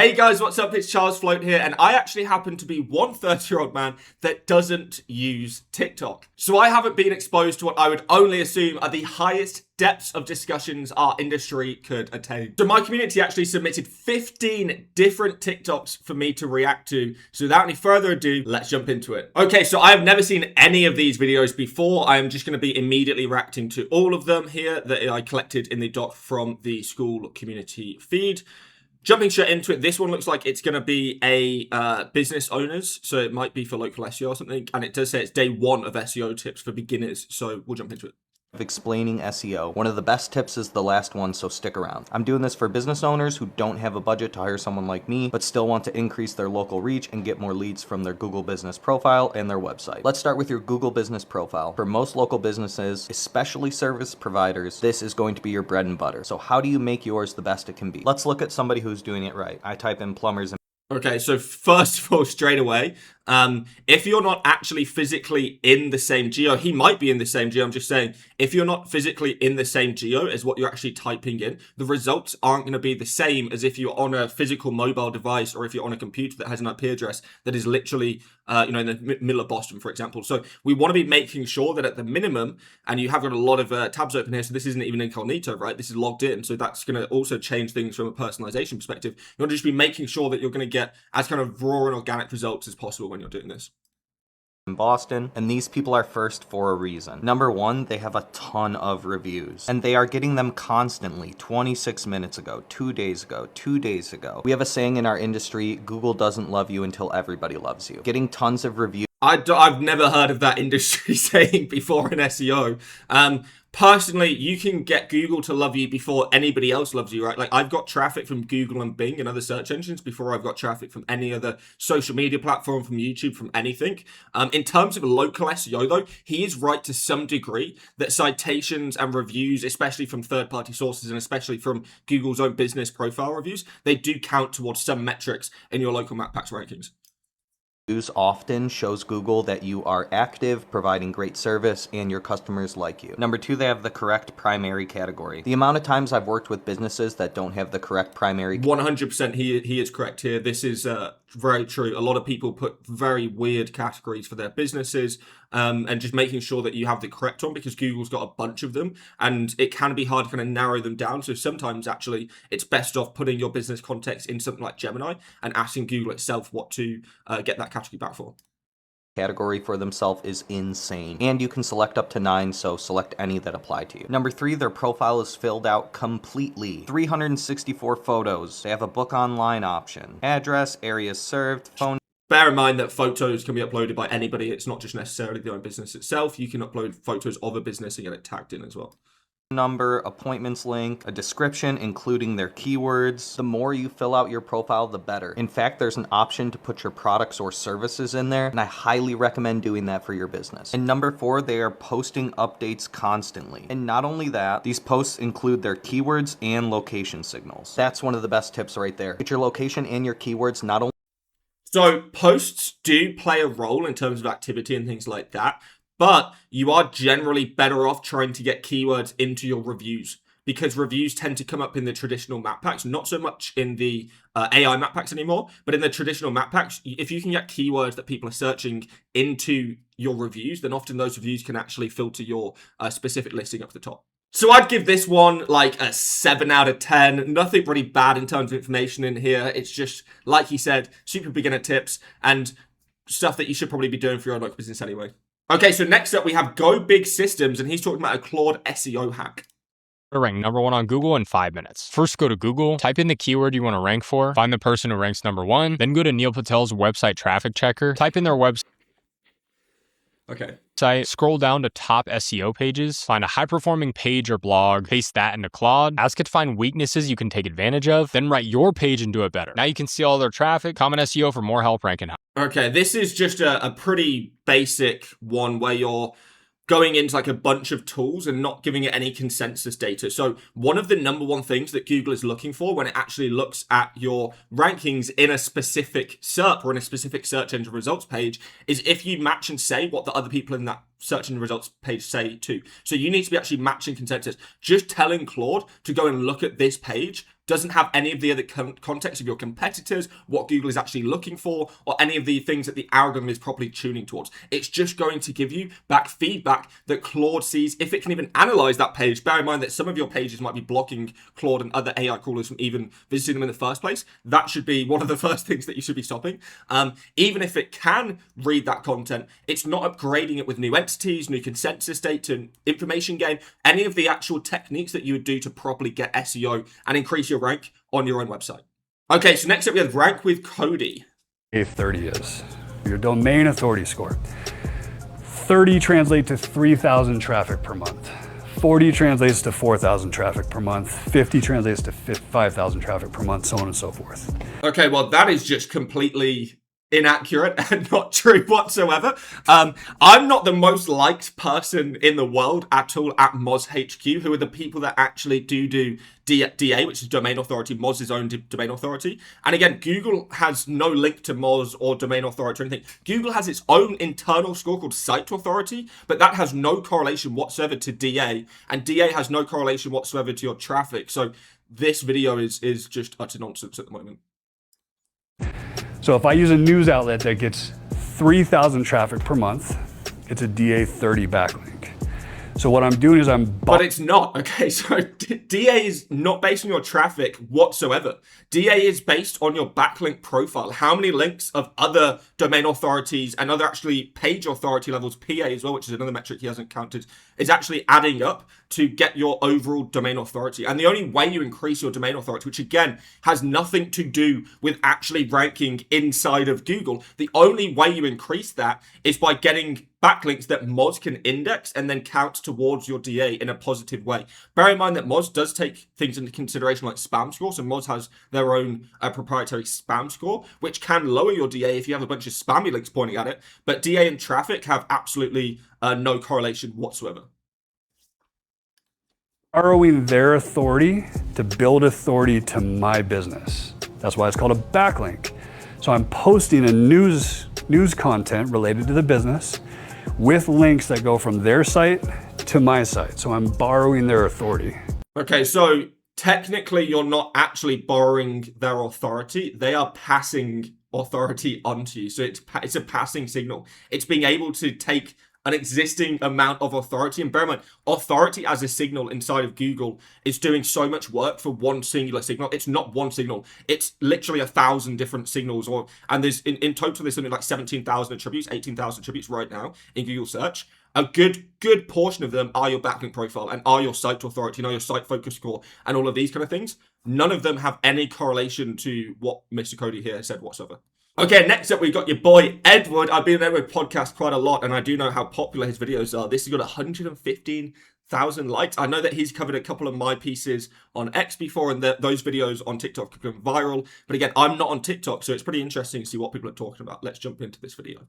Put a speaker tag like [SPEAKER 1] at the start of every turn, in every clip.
[SPEAKER 1] Hey guys, what's up? It's Charles Floate here, and I actually happen to be one 30-year-old man that doesn't use TikTok. So I haven't been exposed to what I would only assume are the highest depths of discussions our industry could attain. So my community actually submitted 15 different TikToks for me to react to. So without any further ado, let's jump into it. Okay, so I have never seen any of these videos before. I am just going to be immediately reacting to all of them here that I collected in the doc from the school community feed. Jumping straight into it, this one looks like it's going to be a business owners, so it might be for local SEO or something, and it does say it's day 1 of SEO tips for beginners, so we'll jump into it.
[SPEAKER 2] Explaining SEO. One of the best tips is the last one, so stick around. I'm doing this for business owners who don't have a budget to hire someone like me, but still want to increase their local reach and get more leads from their Google business profile and their website. Let's start with your Google business profile. For most local businesses, especially service providers, this is going to be your bread and butter. So how do you make yours the best it can be? Let's look at somebody who's doing it right. I type in plumbers and
[SPEAKER 1] Okay, so first of all, straight away, if you're not actually physically in the same geo, he might be in the same geo, I'm just saying, if you're not physically in the same geo as what you're actually typing in, the results aren't going to be the same as if you're on a physical mobile device or if you're on a computer that has an IP address that is literally, in the middle of Boston, for example. So we want to be making sure that at the minimum, and you have got a lot of tabs open here, so this isn't even incognito, right? This is logged in, so that's going to also change things from a personalization perspective. You want to just be making sure that you're going to get as kind of raw and organic results as possible when you're doing this.
[SPEAKER 2] in Boston, and these people are first for a reason. Number one, they have a ton of reviews, and they are getting them constantly. 26 minutes ago, 2 days ago, 2 days ago. We have a saying in our industry, Google doesn't love you until everybody loves you. Getting tons of reviews.
[SPEAKER 1] I've never heard of that industry saying before in SEO. Personally, you can get Google to love you before anybody else loves you, right? Like, I've got traffic from Google and Bing and other search engines before I've got traffic from any other social media platform, from YouTube, from anything. In terms of local SEO, though, he is right to some degree that citations and reviews, especially from third-party sources and especially from Google's own business profile reviews, they do count towards some metrics in your local map packs rankings.
[SPEAKER 2] Often shows Google that you are active, providing great service, and your customers like you. Number two, they have the correct primary category. The amount of times I've worked with businesses that don't have the correct primary.
[SPEAKER 1] 100% he is correct here. This is very true. A lot of people put very weird categories for their businesses, and just making sure that you have the correct one, because Google's got a bunch of them and it can be hard to kind of narrow them down. So sometimes actually it's best off putting your business context in something like Gemini and asking Google itself what to get that category back for.
[SPEAKER 2] Category for themselves is insane, and you can select up to 9, so select any that apply to you. Number 3, their profile is filled out completely. 364 photos. They have a book online option. Address, areas served, phone.
[SPEAKER 1] Bear in mind that photos can be uploaded by anybody. It's not just necessarily the own business itself. You can upload photos of a business and get it tagged in as well.
[SPEAKER 2] Number, appointments link, a description including their keywords. The more you fill out your profile, the better. In fact, there's an option to put your products or services in there, and I highly recommend doing that for your business. And number 4, they are posting updates constantly. And not only that, these posts include their keywords and location signals. That's one of the best tips right there. Get your location and your keywords not only.
[SPEAKER 1] So posts do play a role in terms of activity and things like that, but you are generally better off trying to get keywords into your reviews, because reviews tend to come up in the traditional map packs, not so much in the AI map packs anymore, but in the traditional map packs, if you can get keywords that people are searching into your reviews, then often those reviews can actually filter your specific listing up to the top. So I'd give this one like a 7 out of 10. Nothing really bad in terms of information in here. It's just, like he said, super beginner tips and stuff that you should probably be doing for your own local business anyway. Okay, so next up we have Go Big Systems, and he's talking about a Claude SEO hack.
[SPEAKER 3] Rank number 1 on Google in 5 minutes. First, go to Google, type in the keyword you want to rank for, find the person who ranks number 1, then go to Neil Patel's website traffic checker, type in their website.
[SPEAKER 1] Okay.
[SPEAKER 3] Scroll down to top SEO pages, find a high-performing page or blog, paste that into Claude, ask it to find weaknesses you can take advantage of, then write your page and do it better. Now you can see all their traffic. Comment SEO for more help ranking high.
[SPEAKER 1] Okay, this is just a pretty basic one where you're going into like a bunch of tools and not giving it any consensus data. So one of the number one things that Google is looking for when it actually looks at your rankings in a specific SERP or in a specific search engine results page is if you match and say what the other people in that search engine results page say too. So you need to be actually matching consensus. Just telling Claude to go and look at this page doesn't have any of the other context of your competitors, what Google is actually looking for, or any of the things that the algorithm is properly tuning towards. It's just going to give you back feedback that Claude sees, if it can even analyze that page. Bear in mind that some of your pages might be blocking Claude and other AI crawlers from even visiting them in the first place. That should be one of the first things that you should be stopping. Even if it can read that content, it's not upgrading it with new entities, new consensus data, information gain, any of the actual techniques that you would do to properly get SEO and increase your rank on your own website. Okay, so next up we have rank with Cody.
[SPEAKER 4] 30 is your domain authority score. 30 translate to 3,000 traffic per month. 40 translates to 4,000 traffic per month. 50 translates to 5,000 traffic per month, so on and so forth.
[SPEAKER 1] Okay, well, that is just completely inaccurate and not true whatsoever. I'm not the most liked person in the world at all at Moz HQ, who are the people that actually do DA, which is domain authority, Moz's own domain authority. And again, Google has no link to Moz or domain authority or anything. Google has its own internal score called site authority, but that has no correlation whatsoever to DA, and DA has no correlation whatsoever to your traffic. So this video is just utter nonsense at the moment.
[SPEAKER 4] So if I use a news outlet that gets 3,000 traffic per month, it's a DA 30 backlink. So what I'm doing is
[SPEAKER 1] But it's not. Okay, so DA is not based on your traffic whatsoever. DA is based on your backlink profile. How many links of other domain authorities and other actually page authority levels, PA as well, which is another metric he hasn't counted, is actually adding up to get your overall domain authority. And the only way you increase your domain authority, which again has nothing to do with actually ranking inside of Google, the only way you increase that is by getting backlinks that Moz can index and then count towards your DA in a positive way. Bear in mind that Moz does take things into consideration like spam score. So Moz has their own proprietary spam score, which can lower your DA if you have a bunch of spammy links pointing at it. But DA and traffic have absolutely no correlation whatsoever.
[SPEAKER 4] borrowing their authority to build authority to my business. That's why it's called a backlink. So I'm posting a news content related to the business with links that go from their site to my site. So I'm borrowing their authority.
[SPEAKER 1] Okay, so technically you're not actually borrowing their authority. They are passing authority onto you. So it's a passing signal. It's being able to take an existing amount of authority. And bear in mind, authority as a signal inside of Google is doing so much work for one singular signal. It's not one signal. It's literally 1,000 different signals. And there's in total, there's something like 17,000 attributes, 18,000 attributes right now in Google search. A good portion of them are your backlink profile and are your site authority, your site focus score and all of these kind of things. None of them have any correlation to what Mr. Cody here said whatsoever. Okay, next up, we've got your boy, Edward. I've been on Edward podcast quite a lot, and I do know how popular his videos are. This has got 115,000 likes. I know that he's covered a couple of my pieces on X before, and those videos on TikTok have gone viral. But again, I'm not on TikTok, so it's pretty interesting to see what people are talking about. Let's jump into this video.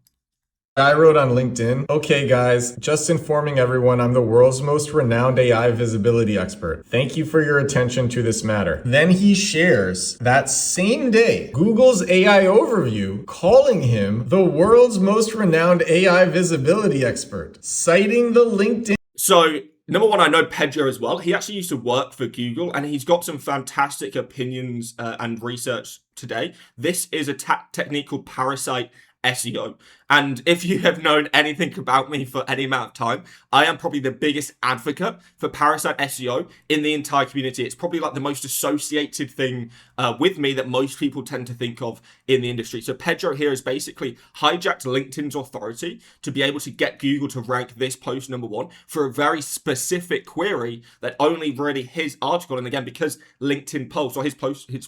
[SPEAKER 5] I wrote on LinkedIn, okay guys, just informing everyone I'm the world's most renowned AI visibility expert. Thank you for your attention to this matter. Then he shares that same day, Google's AI overview calling him the world's most renowned AI visibility expert, citing the LinkedIn.
[SPEAKER 1] So number one, I know Pedro as well. He actually used to work for Google and he's got some fantastic opinions and research today. This is a technique called Parasite SEO. And if you have known anything about me for any amount of time, I am probably the biggest advocate for Parasite SEO in the entire community. It's probably like the most associated thing with me that most people tend to think of in the industry. So Pedro here has basically hijacked LinkedIn's authority to be able to get Google to rank this post number one for a very specific query that only really his article, and again, because LinkedIn post or his post, because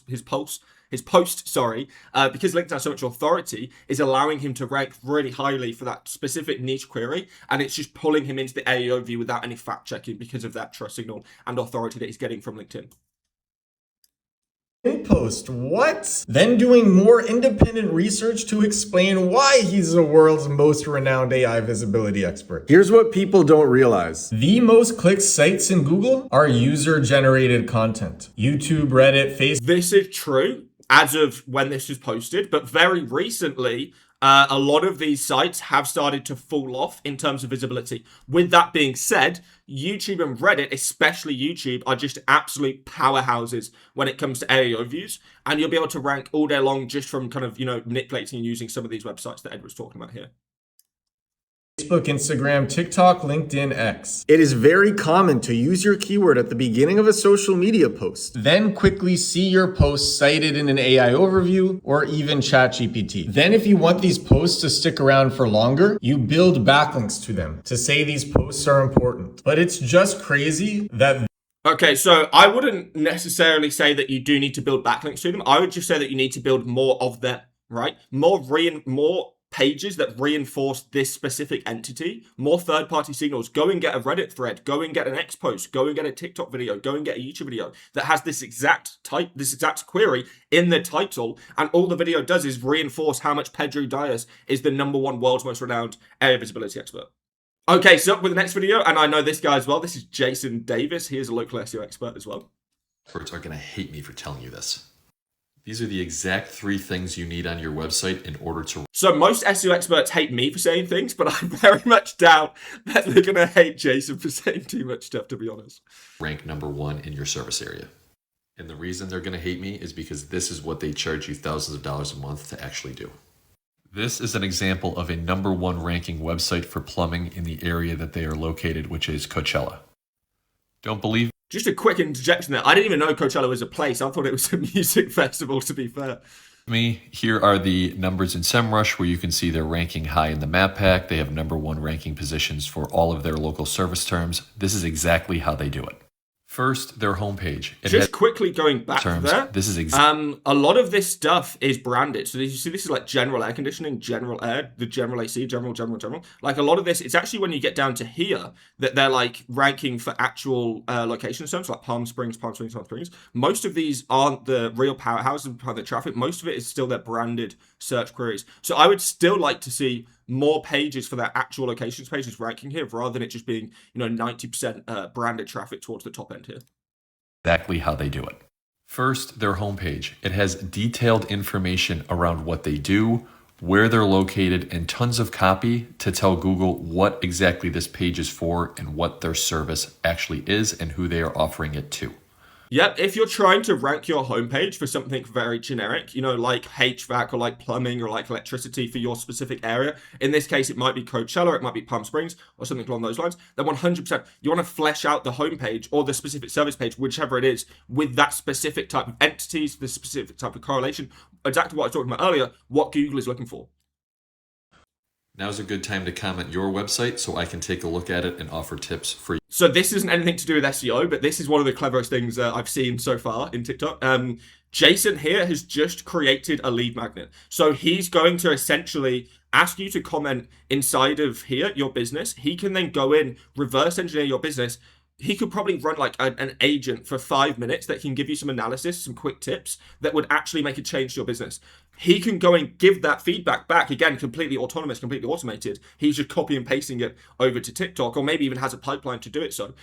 [SPEAKER 1] LinkedIn has so much authority, is allowing him to rank really highly for that specific niche query, and it's just pulling him into the AEO view without any fact checking because of that trust signal and authority that he's getting from LinkedIn.
[SPEAKER 5] Post, what? Then doing more independent research to explain why he's the world's most renowned AI visibility expert. Here's what people don't realize. The most clicked sites in Google are user-generated content. YouTube, Reddit, Facebook.
[SPEAKER 1] This is true. as of when this was posted, but very recently, a lot of these sites have started to fall off in terms of visibility. With that being said, YouTube and Reddit, especially YouTube, are just absolute powerhouses when it comes to SEO views, and you'll be able to rank all day long just from kind of, manipulating and using some of these websites that Ed was talking about here.
[SPEAKER 5] Facebook, Instagram, TikTok, LinkedIn, X. It is very common to use your keyword at the beginning of a social media post, then quickly see your post cited in an AI overview or even ChatGPT. Then if you want these posts to stick around for longer, you build backlinks to them to say these posts are important. But it's just crazy that...
[SPEAKER 1] Okay, so I wouldn't necessarily say that you do need to build backlinks to them. I would just say that you need to build more of them, right? More pages that reinforce this specific entity, more third-party signals. Go and get a Reddit thread, go and get an X post, go and get a TikTok video, go and get a YouTube video that has this exact query in the title, and all the video does is reinforce how much Pedro Diaz is the #1 world's most renowned area visibility expert. Okay, so up with the next video, and I know this guy as well. This is Jason Davis. He is a local SEO expert as well.
[SPEAKER 6] Experts are going to hate me for telling you this. These are the exact 3 things you need on your website in order to...
[SPEAKER 1] So most SEO experts hate me for saying things, but I very much doubt that they're going to hate Jason for saying too much stuff, to be honest.
[SPEAKER 6] Rank #1 in your service area. And the reason they're going to hate me is because this is what they charge you thousands of dollars a month to actually do. This is an example of a #1 ranking website for plumbing in the area that they are located, which is Coachella. Don't believe...
[SPEAKER 1] Just a quick interjection there. I didn't even know Coachella was a place. I thought it was a music festival, to be fair.
[SPEAKER 6] Here are the numbers in SEMrush where you can see they're ranking high in the map pack. They have #1 ranking positions for all of their local service terms. This is exactly how they do it. First, their homepage.
[SPEAKER 1] Just quickly going back there,
[SPEAKER 6] this is
[SPEAKER 1] a lot of this stuff is branded. So you see, this is like general air conditioning, general air, the general AC, general. Like a lot of this, it's actually when you get down to here that they're like ranking for actual location terms, like Palm Springs. Most of these aren't the real powerhouses behind the traffic. Most of it is still their branded search queries. So I would still like to see more pages for their actual locations pages ranking here, rather than it just being 90% branded traffic towards the top end here.
[SPEAKER 6] Exactly how they do it. First, their homepage. It has detailed information around what they do, where they're located, and tons of copy to tell Google what exactly this page is for and what their service actually is and who they are offering it to.
[SPEAKER 1] Yep, if you're trying to rank your homepage for something very generic, like HVAC or like plumbing or like electricity for your specific area, in this case, it might be Coachella, it might be Palm Springs or something along those lines, then 100% you want to flesh out the homepage or the specific service page, whichever it is, with that specific type of entities, the specific type of correlation, exactly what I was talking about earlier, what Google is looking for.
[SPEAKER 6] Now's a good time to comment your website so I can take a look at it and offer tips for you.
[SPEAKER 1] So this isn't anything to do with SEO, but this is one of the cleverest things I've seen so far in TikTok. Jason here has just created a lead magnet. So he's going to essentially ask you to comment inside of here, your business. He can then go in, reverse engineer your business. He could probably run like an agent for 5 minutes that can give you some analysis, some quick tips that would actually make a change to your business. He can go and give that feedback back, again, completely autonomous, completely automated. He's just copy and pasting it over to TikTok, or maybe even has a pipeline to do it so.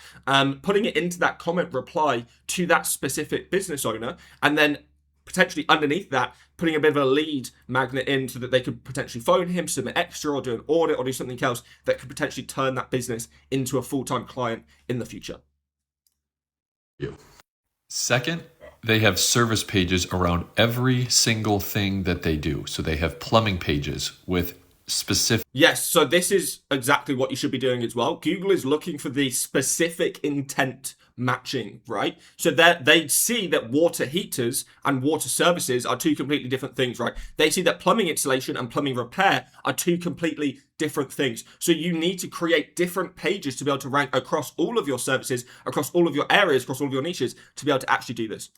[SPEAKER 1] Putting it into that comment reply to that specific business owner, and then potentially underneath that, putting a bit of a lead magnet in so that they could potentially phone him, submit extra, or do an audit, or do something else that could potentially turn that business into a full-time client in the future.
[SPEAKER 6] Second, they have service pages around every single thing that they do. So they have plumbing pages with specific...
[SPEAKER 1] Yes, so this is exactly what you should be doing as well. Google is looking for the specific intent matching, right? So that they see that water heaters and water services are two completely different things, right? They see that plumbing installation and plumbing repair are two completely different things. So you need to create different pages to be able to rank across all of your services, across all of your areas, across all of your niches, to be able to actually do this.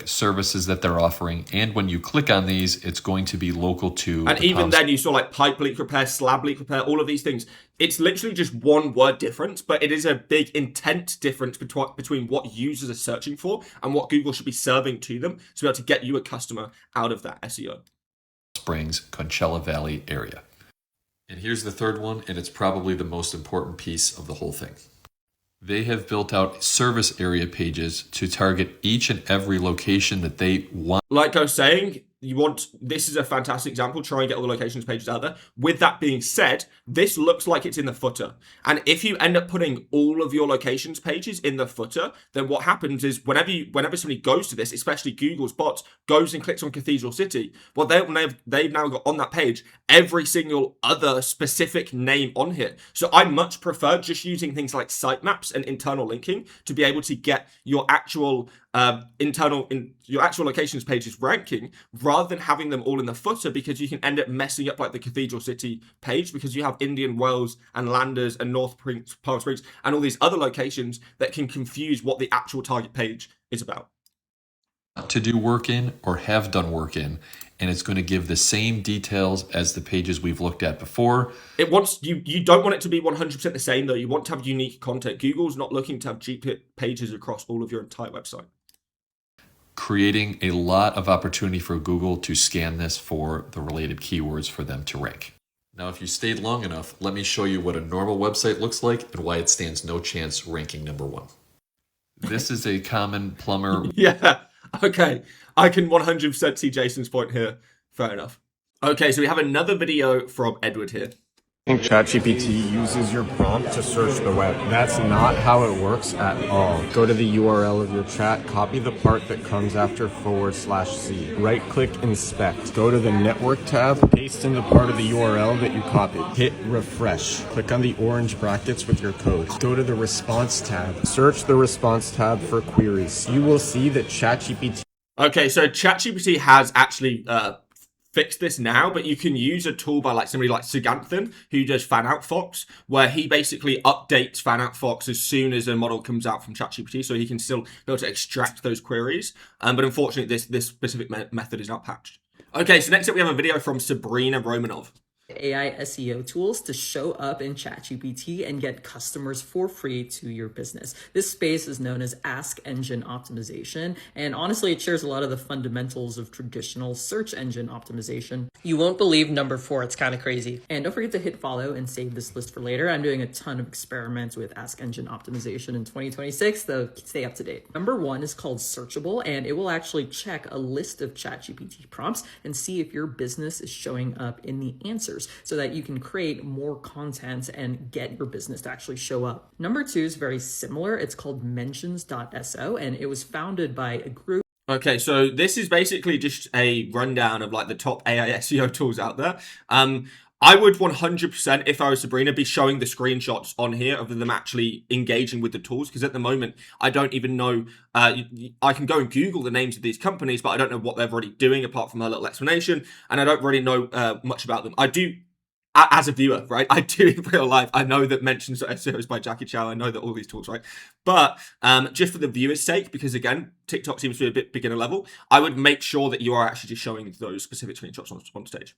[SPEAKER 6] Services that they're offering, and when you click on these, it's going to be local to...
[SPEAKER 1] And even then you saw like pipe leak repair, slab leak repair, all of these things. It's literally just one word difference, but it is a big intent difference between what users are searching for and what Google should be serving to them to be able to get you a customer out of that SEO.
[SPEAKER 6] Springs, Coachella Valley area. And here's the third one, and it's probably the most important piece of the whole thing. They have built out service area pages to target each and every location that they want.
[SPEAKER 1] Like I was saying, this is a fantastic example. Try and get all the locations pages out there. With that being said, this looks like it's in the footer. And if you end up putting all of your locations pages in the footer, then what happens is whenever somebody goes to this, especially Google's bots, goes and clicks on Cathedral City, well, they've now got on that page every single other specific name on here. So I much prefer just using things like sitemaps and internal linking to be able to get your actual your actual locations pages ranking, rather than having them all in the footer, because you can end up messing up like the Cathedral City page, because you have Indian Wells and Landers and North Palm Springs and all these other locations that can confuse what the actual target page is about.
[SPEAKER 6] To do work in or have done work in, and it's going to give the same details as the pages we've looked at before.
[SPEAKER 1] It wants you don't want it to be 100% the same though. You want to have unique content. Google's not looking to have cheap pages across all of your entire website.
[SPEAKER 6] Creating a lot of opportunity for Google to scan this for the related keywords for them to rank. Now, if you stayed long enough, let me show you what a normal website looks like and why it stands no chance ranking number 1. This is a common plumber.
[SPEAKER 1] Yeah, okay. I can 100% see Jason's point here. Fair enough. Okay, so we have another video from Edward here.
[SPEAKER 7] ChatGPT uses your prompt to search the web. That's not how it works at all. Go to the URL of your chat, copy the part that comes after /C. Right-click Inspect. Go to the Network tab, paste in the part of the URL that you copied. Hit Refresh. Click on the orange brackets with your code. Go to the Response tab. Search the Response tab for queries. You will see that ChatGPT...
[SPEAKER 1] Okay, so ChatGPT has actually fixed this now, but you can use a tool by like somebody like Siganthan, who does FanoutFox, where he basically updates FanoutFox as soon as a model comes out from ChatGPT, so he can still be able to extract those queries. But unfortunately, this specific method is not patched. Okay, so next up we have a video from Sabrina Romanov.
[SPEAKER 8] AI SEO tools to show up in ChatGPT and get customers for free to your business. This space is known as Ask Engine Optimization, and honestly, it shares a lot of the fundamentals of traditional search engine optimization. You won't believe number 4, it's kind of crazy. And don't forget to hit follow and save this list for later. I'm doing a ton of experiments with Ask Engine Optimization in 2026, so stay up to date. Number 1 is called Searchable, and it will actually check a list of ChatGPT prompts and see if your business is showing up in the answers, so that you can create more content and get your business to actually show up. Number 2 is very similar. It's called mentions.so, and it was founded by a group.
[SPEAKER 1] Okay, so this is basically just a rundown of like the top AI SEO tools out there. I would 100%, if I was Sabrina, be showing the screenshots on here of them actually engaging with the tools, because at the moment, I don't even know, I can go and Google the names of these companies, but I don't know what they're already doing apart from a little explanation, and I don't really know much about them. I do, as a viewer, right? I do in real life. I know that Mentions SEO is by Jackie Chow. I know that all these tools, right? But just for the viewer's sake, because again, TikTok seems to be a bit beginner level, I would make sure that you are actually just showing those specific screenshots on stage.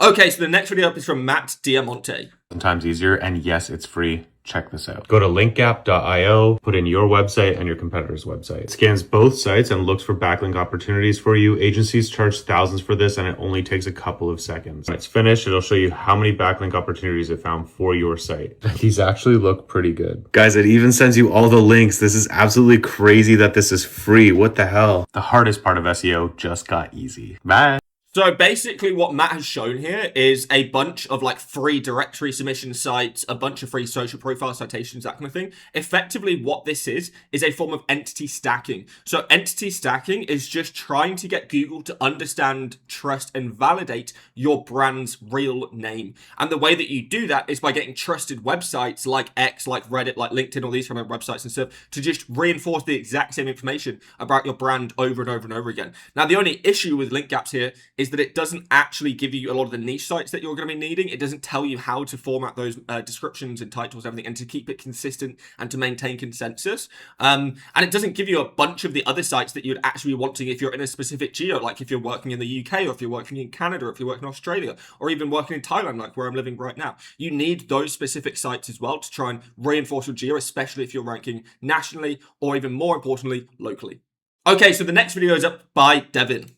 [SPEAKER 1] Okay, so the next video up is from Matt Diamante.
[SPEAKER 9] Sometimes easier, and yes, it's free. Check this out. Go to linkgap.io, put in your website and your competitor's website. It scans both sites and looks for backlink opportunities for you. Agencies charge thousands for this, and it only takes a couple of seconds. When it's finished, it'll show you how many backlink opportunities it found for your site. These actually look pretty good. Guys, it even sends you all the links. This is absolutely crazy that this is free. What the hell? The hardest part of SEO just got easy. Bye.
[SPEAKER 1] So basically what Matt has shown here is a bunch of like free directory submission sites, a bunch of free social profile citations, that kind of thing. Effectively what this is a form of entity stacking. So entity stacking is just trying to get Google to understand, trust, and validate your brand's real name. And the way that you do that is by getting trusted websites like X, like Reddit, like LinkedIn, all these kind of websites and stuff to just reinforce the exact same information about your brand over and over and over again. Now, the only issue with link gaps here is that it doesn't actually give you a lot of the niche sites that you're going to be needing. It doesn't tell you how to format those descriptions and titles and everything, and to keep it consistent and to maintain consensus. And it doesn't give you a bunch of the other sites that you'd actually be wanting if you're in a specific geo, like if you're working in the UK, or if you're working in Canada, or if you're working in Australia, or even working in Thailand, like where I'm living right now. You need those specific sites as well to try and reinforce your geo, especially if you're ranking nationally, or even more importantly, locally. Okay, so the next video is up by Devin.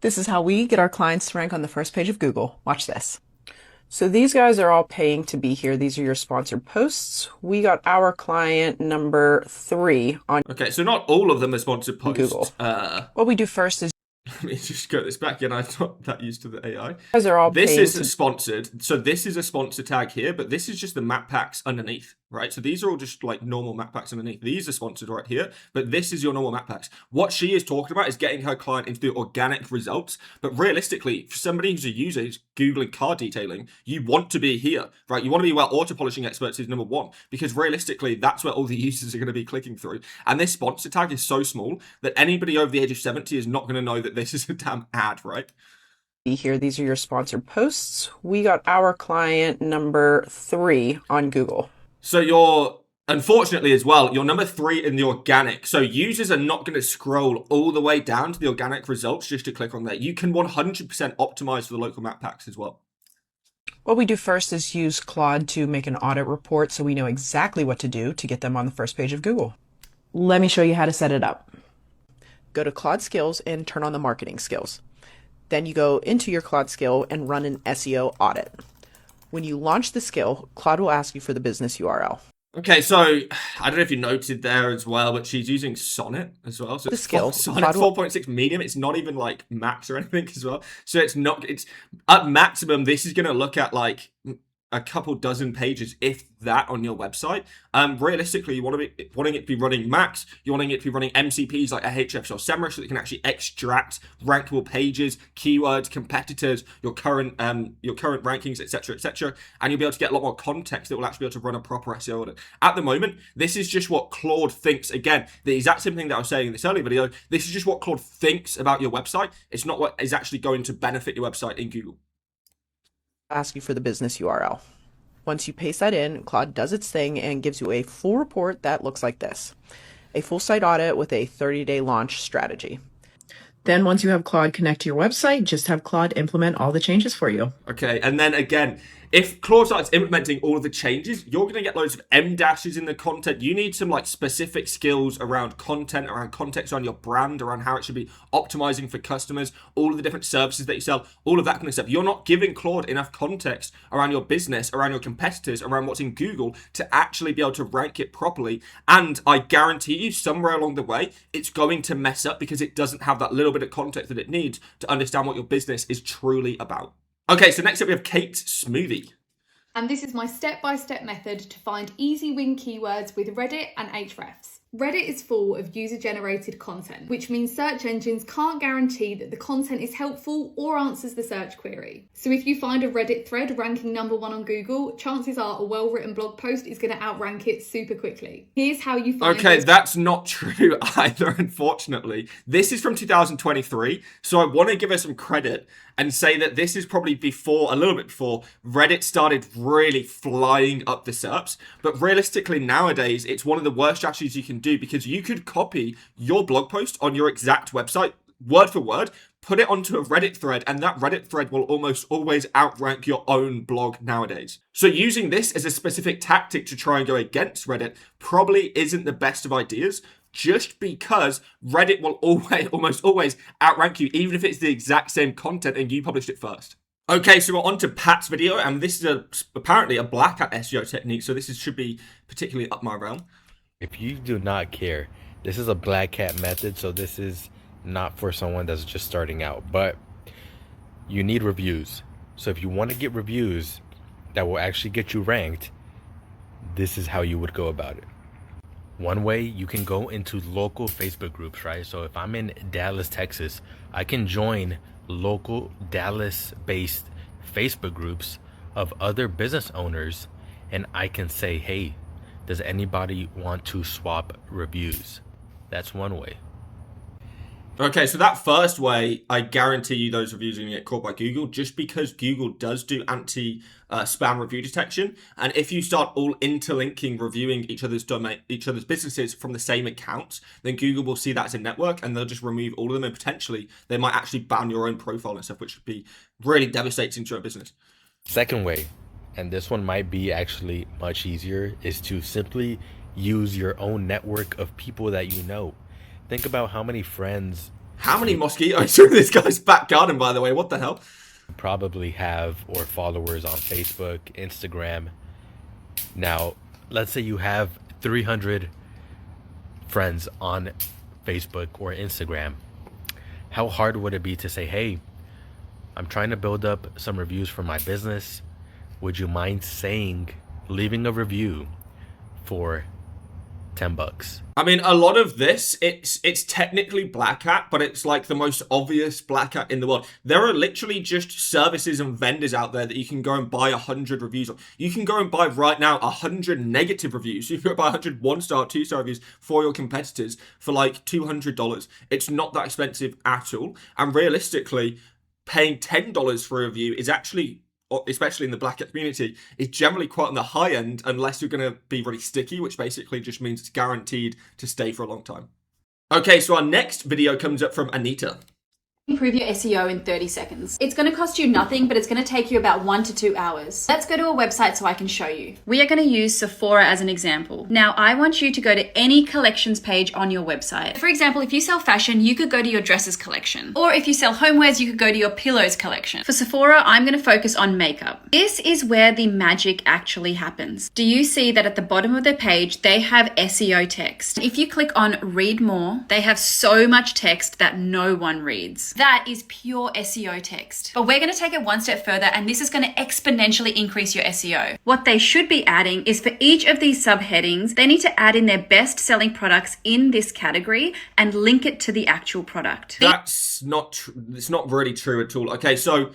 [SPEAKER 10] This is how we get our clients to rank on the first page of Google. Watch this. So these guys are all paying to be here. These are your sponsored posts. We got our client number 3 on
[SPEAKER 1] Okay, so not all of them are sponsored posts.
[SPEAKER 10] Google. What we do first is
[SPEAKER 1] Let me just go this back again. I'm not that used to the AI.
[SPEAKER 10] guys are all
[SPEAKER 1] This
[SPEAKER 10] paying
[SPEAKER 1] is
[SPEAKER 10] to
[SPEAKER 1] sponsored. So this is a sponsor tag here, but this is just the map packs underneath, right? So these are all just like normal map packs underneath. These are sponsored right here, but this is your normal map packs. What she is talking about is getting her client into the organic results. But realistically, for somebody who's a user who's Googling car detailing, you want to be here, right? You want to be where auto polishing experts is number 1, because realistically, that's where all the users are going to be clicking through. And this sponsor tag is so small that anybody over the age of 70 is not going to know that this is a damn ad, right?
[SPEAKER 10] be here. These are your sponsored posts. We got our client number 3 on Google.
[SPEAKER 1] So you're, unfortunately as well, you're number 3 in the organic. So users are not going to scroll all the way down to the organic results just to click on that. You can 100% optimize for the local map packs as well.
[SPEAKER 10] What we do first is use Claude to make an audit report so we know exactly what to do to get them on the first page of Google. Let me show you how to set it up. Go to Claude Skills and turn on the marketing skills. Then you go into your Claude skill and run an SEO audit. When you launch the skill, Claude will ask you for the business URL.
[SPEAKER 1] Okay, so I don't know if you noted there as well, but she's using Sonnet as well. So
[SPEAKER 10] The
[SPEAKER 1] it's
[SPEAKER 10] skill,
[SPEAKER 1] Sonnet
[SPEAKER 10] Claude will-
[SPEAKER 1] 4.6 medium. It's not even like max or anything as well. So it's at maximum. This is going to look at like a couple dozen pages, if that, on your website. Realistically, you want to be wanting it to be running max. You're wanting it to be running MCPs like Ahrefs or SEMrush, so that it can actually extract rankable pages, keywords, competitors, your current rankings, etc., etc. And you'll be able to get a lot more context that will actually be able to run a proper SEO audit. At the moment, this is just what Claude thinks. Again, the exact same thing that I was saying in this earlier video. This is just what Claude thinks about your website. It's not what is actually going to benefit your website in Google.
[SPEAKER 10] Ask you for the business URL. Once you paste that in, Claude does its thing and gives you a full report that looks like this. A full site audit with a 30-day launch strategy. Then once you have Claude connect to your website, just have Claude implement all the changes for you.
[SPEAKER 1] Okay, and then again, if Claude starts implementing all of the changes, you're going to get loads of M dashes in the content. You need some like specific skills around content, around context, around your brand, around how it should be optimizing for customers, all of the different services that you sell, all of that kind of stuff. You're not giving Claude enough context around your business, around your competitors, around what's in Google to actually be able to rank it properly. And I guarantee you, somewhere along the way, it's going to mess up because it doesn't have that little bit of context that it needs to understand what your business is truly about. Okay, so next up we have Kate Smoothie.
[SPEAKER 11] And this is my step-by-step method to find easy win keywords with Reddit and Ahrefs. Reddit is full of user-generated content, which means search engines can't guarantee that the content is helpful or answers the search query. So if you find a Reddit thread ranking number 1 on Google, chances are a well-written blog post is going to outrank it super quickly. Here's how you find
[SPEAKER 1] Okay, that's not true either, unfortunately. This is from 2023, so I want to give her some credit and say that this is probably a little bit before Reddit started really flying up the SERPs. But realistically, nowadays, it's one of the worst strategies you can do, because you could copy your blog post on your exact website, word for word, put it onto a Reddit thread, and that Reddit thread will almost always outrank your own blog nowadays. So using this as a specific tactic to try and go against Reddit probably isn't the best of ideas, just because Reddit will almost always outrank you, even if it's the exact same content and you published it first. Okay, so we're on to Pat's video, and this is apparently a black hat SEO technique, so this should be particularly up my realm.
[SPEAKER 12] If you do not care, this is a black hat method, so this is not for someone that's just starting out, but you need reviews. So if you want to get reviews that will actually get you ranked, this is how you would go about it. One way, you can go into local Facebook groups, right? So if I'm in Dallas, Texas, I can join local Dallas-based Facebook groups of other business owners, and I can say, hey, does anybody want to swap reviews? That's one way.
[SPEAKER 1] Okay, so that first way, I guarantee you those reviews are going to get caught by Google, just because Google does do anti-spam review detection. And if you start all interlinking, reviewing each other's businesses from the same account, then Google will see that as a network, and they'll just remove all of them, and potentially they might actually ban your own profile and stuff, which would be really devastating to your business. Second
[SPEAKER 12] way, and this one might be actually much easier, is to simply use your own network of people that you know. Think about how many friends...
[SPEAKER 1] How many mosquitoes are in this guy's back garden, by the way? What the hell?
[SPEAKER 12] Probably have or followers on Facebook, Instagram. Now, let's say you have 300 friends on Facebook or Instagram. How hard would it be to say, hey, I'm trying to build up some reviews for my business. Would you mind leaving a review for $10?
[SPEAKER 1] I mean, a lot of this, it's technically black hat, but it's like the most obvious black hat in the world. There are literally just services and vendors out there that you can go and buy 100 reviews on. You can go and buy right now 100 negative reviews. You can go buy 100 1-star, 2-star reviews for your competitors for like $200. It's not that expensive at all. And realistically, paying $10 for a review is actually, especially in the black hat community, is generally quite on the high end unless you're going to be really sticky, which basically just means it's guaranteed to stay for a long time. Okay, so our next video comes up from Anita.
[SPEAKER 13] Improve your SEO in 30 seconds. It's going to cost you nothing, but it's going to take you about 1 to 2 hours. Let's go to a website so I can show you. We are going to use Sephora as an example. Now, I want you to go to any collections page on your website. For example, if you sell fashion, you could go to your dresses collection. Or if you sell homewares, you could go to your pillows collection. For Sephora, I'm going to focus on makeup. This is where the magic actually happens. Do you see that at the bottom of the page, they have SEO text? If you click on read more, they have so much text that no one reads. That is pure SEO text. But we're going to take it one step further, and this is going to exponentially increase your SEO. What they should be adding is for each of these subheadings, they need to add in their best selling products in this category and link it to the actual product.
[SPEAKER 1] It's not really true at all. Okay, so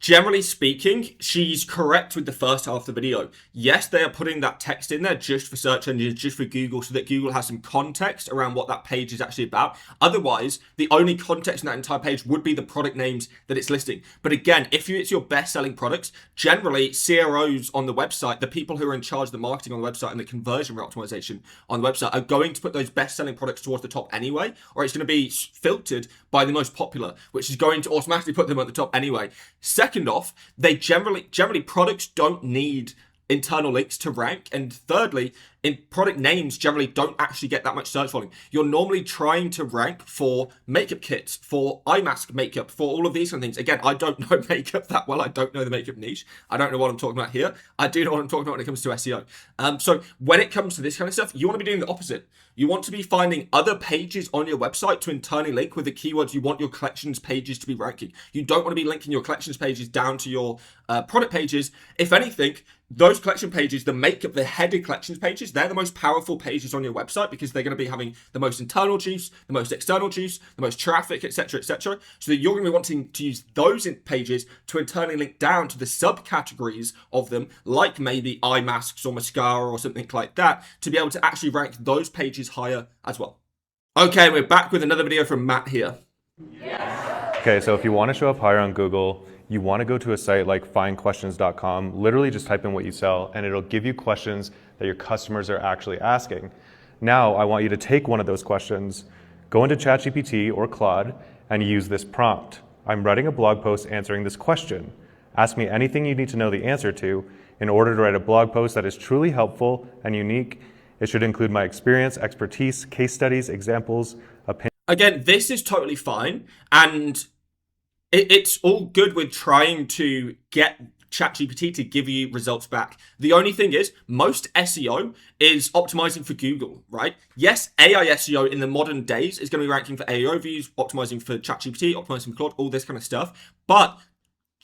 [SPEAKER 1] generally speaking, she's correct with the first half of the video. Yes, they are putting that text in there just for search engines, just for Google, so that Google has some context around what that page is actually about. Otherwise, the only context in that entire page would be the product names that it's listing. But again, if it's your best-selling products, generally CROs on the website, the people who are in charge of the marketing on the website and the conversion rate optimization on the website, are going to put those best-selling products towards the top anyway, or it's going to be filtered by the most popular, which is going to automatically put them at the top anyway. Second off, they generally products don't need internal links to rank, and thirdly, in product names generally don't actually get that much search volume. You're normally trying to rank for makeup kits, for eye mask makeup, for all of these kind of things. Again, I don't know makeup that well. I don't know the makeup niche. I don't know what I'm talking about here. I do know what I'm talking about when it comes to SEO. So when it comes to this kind of stuff, you want to be doing the opposite. You want to be finding other pages on your website to internally link with the keywords you want your collections pages to be ranking. You don't want to be linking your collections pages down to your product pages. If anything, those collection pages, the headed collections pages, they're the most powerful pages on your website because they're going to be having the most internal juice, the most external juice, the most traffic, etc., etc. So that you're going to be wanting to use those pages to internally link down to the subcategories of them, like maybe eye masks or mascara or something like that, to be able to actually rank those pages higher as well. Okay, we're back with another video from Matt here.
[SPEAKER 9] Okay, so if you want to show up higher on Google, you want to go to a site like findquestions.com, literally just type in what you sell, and it'll give you questions that your customers are actually asking. Now, I want you to take one of those questions, go into ChatGPT or Claude, and use this prompt. I'm writing a blog post answering this question. Ask me anything you need to know the answer to in order to write a blog post that is truly helpful and unique. It should include my experience, expertise, case studies, examples, opinions.
[SPEAKER 1] Again, this is totally fine, and it's all good with trying to get ChatGPT to give you results back. The only thing is, most SEO is optimizing for Google, right? Yes, AI SEO in the modern days is going to be ranking for AEO views, optimizing for ChatGPT, optimizing for Claude, all this kind of stuff. But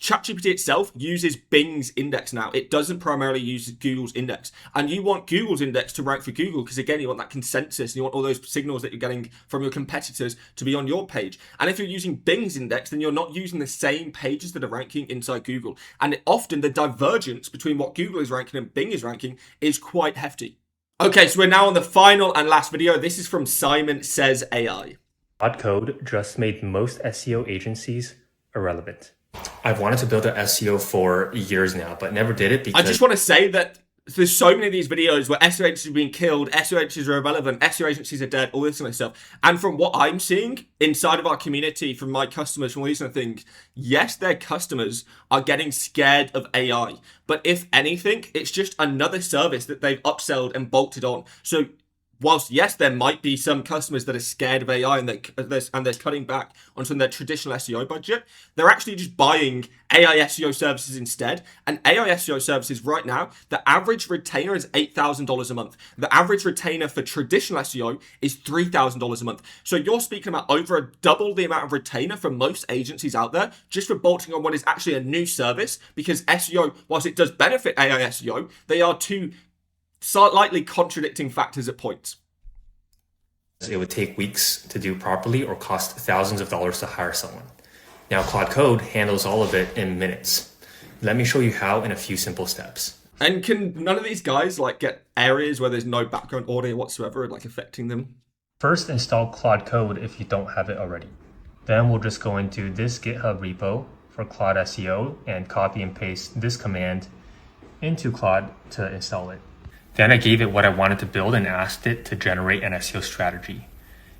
[SPEAKER 1] ChatGPT itself uses Bing's index now. It doesn't primarily use Google's index. And you want Google's index to rank for Google because, again, you want that consensus and you want all those signals that you're getting from your competitors to be on your page. And if you're using Bing's index, then you're not using the same pages that are ranking inside Google. And often the divergence between what Google is ranking and Bing is ranking is quite hefty. Okay, so we're now on the final and last video. This is from Simon Says AI.
[SPEAKER 14] Claude Code just made most SEO agencies irrelevant. I've wanted to build an SEO for years now, but never did it because...
[SPEAKER 1] I just want to say that there's so many of these videos where SEO agencies are being killed, SEO agencies are irrelevant, SEO agencies are dead, all this kind of stuff. And from what I'm seeing inside of our community, from my customers, from all these kind of things, yes, their customers are getting scared of AI. But if anything, it's just another service that they've upselled and bolted on. So whilst yes, there might be some customers that are scared of AI and they're cutting back on some of their traditional SEO budget, they're actually just buying AI SEO services instead. And AI SEO services right now, the average retainer is $8,000 a month. The average retainer for traditional SEO is $3,000 a month. So you're speaking about over double the amount of retainer for most agencies out there just for bolting on what is actually a new service, because SEO, whilst it does benefit AI SEO, they are two slightly contradicting factors at points.
[SPEAKER 14] It would take weeks to do properly or cost thousands of dollars to hire someone. Now Claude Code handles all of it in minutes. Let me show you how in a few simple steps.
[SPEAKER 1] And can none of these guys like get areas where there's no background audio whatsoever like affecting them?
[SPEAKER 14] First, install Claude Code if you don't have it already. Then we'll just go into this GitHub repo for Claude SEO and copy and paste this command into Claude to install it. Then I gave it what I wanted to build and asked it to generate an SEO strategy.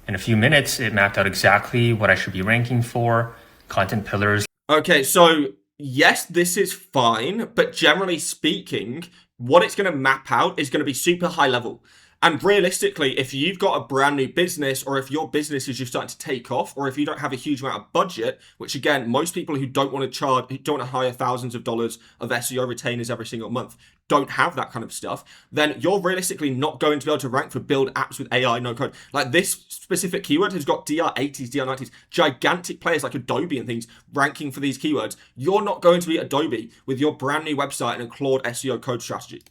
[SPEAKER 14] In a few minutes, it mapped out exactly what I should be ranking for, content pillars.
[SPEAKER 1] Okay, so yes, this is fine, but generally speaking, what it's going to map out is going to be super high level. And realistically, if you've got a brand new business, or if your business is just starting to take off, or if you don't have a huge amount of budget, which again, most people who don't want to hire thousands of dollars of SEO retainers every single month, don't have that kind of stuff, then you're realistically not going to be able to rank for build apps with AI, no code. Like this specific keyword has got DR80s, DR90s, gigantic players like Adobe and things ranking for these keywords. You're not going to be Adobe with your brand new website and a Claude SEO code strategy.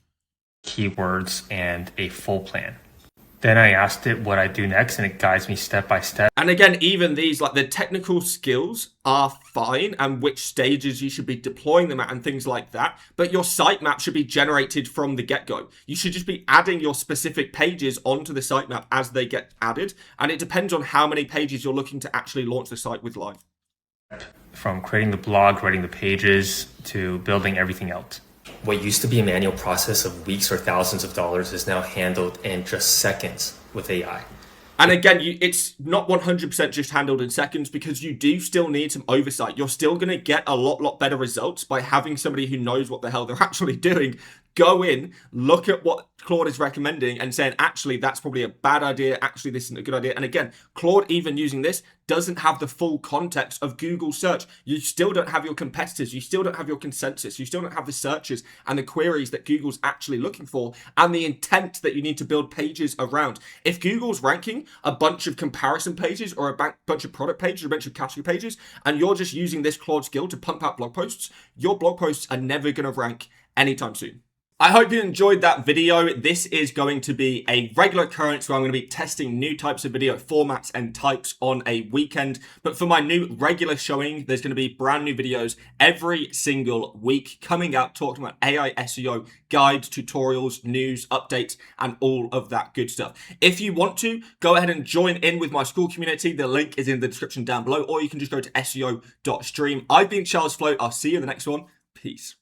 [SPEAKER 14] Keywords and a full plan. Then I asked it what I do next, and it guides me step by step.
[SPEAKER 1] And again, even these, like the technical skills are fine and which stages you should be deploying them at and things like that. But your sitemap should be generated from the get-go. You should just be adding your specific pages onto the sitemap as they get added. And it depends on how many pages you're looking to actually launch the site with live.
[SPEAKER 14] From creating the blog, writing the pages, to building everything out. What used to be a manual process of weeks or thousands of dollars is now handled in just seconds with AI.
[SPEAKER 1] And again, it's not 100% just handled in seconds, because you do still need some oversight. You're still going to get a lot better results by having somebody who knows what the hell they're actually doing go in, look at what Claude is recommending and saying, actually, that's probably a bad idea. Actually, this isn't a good idea. And again, Claude, even using this, doesn't have the full context of Google search. You still don't have your competitors. You still don't have your consensus. You still don't have the searches and the queries that Google's actually looking for and the intent that you need to build pages around. If Google's ranking a bunch of comparison pages or a bunch of product pages or a bunch of category pages, and you're just using this Claude skill to pump out blog posts, your blog posts are never going to rank anytime soon. I hope you enjoyed that video. This is going to be a regular occurrence where I'm going to be testing new types of video formats and types on a weekend. But for my new regular showing, there's going to be brand new videos every single week coming out talking about AI SEO guides, tutorials, news, updates, and all of that good stuff. If you want to, go ahead and join in with my school community. The link is in the description down below, or you can just go to seo.stream. I've been Charles Floate. I'll see you in the next one. Peace.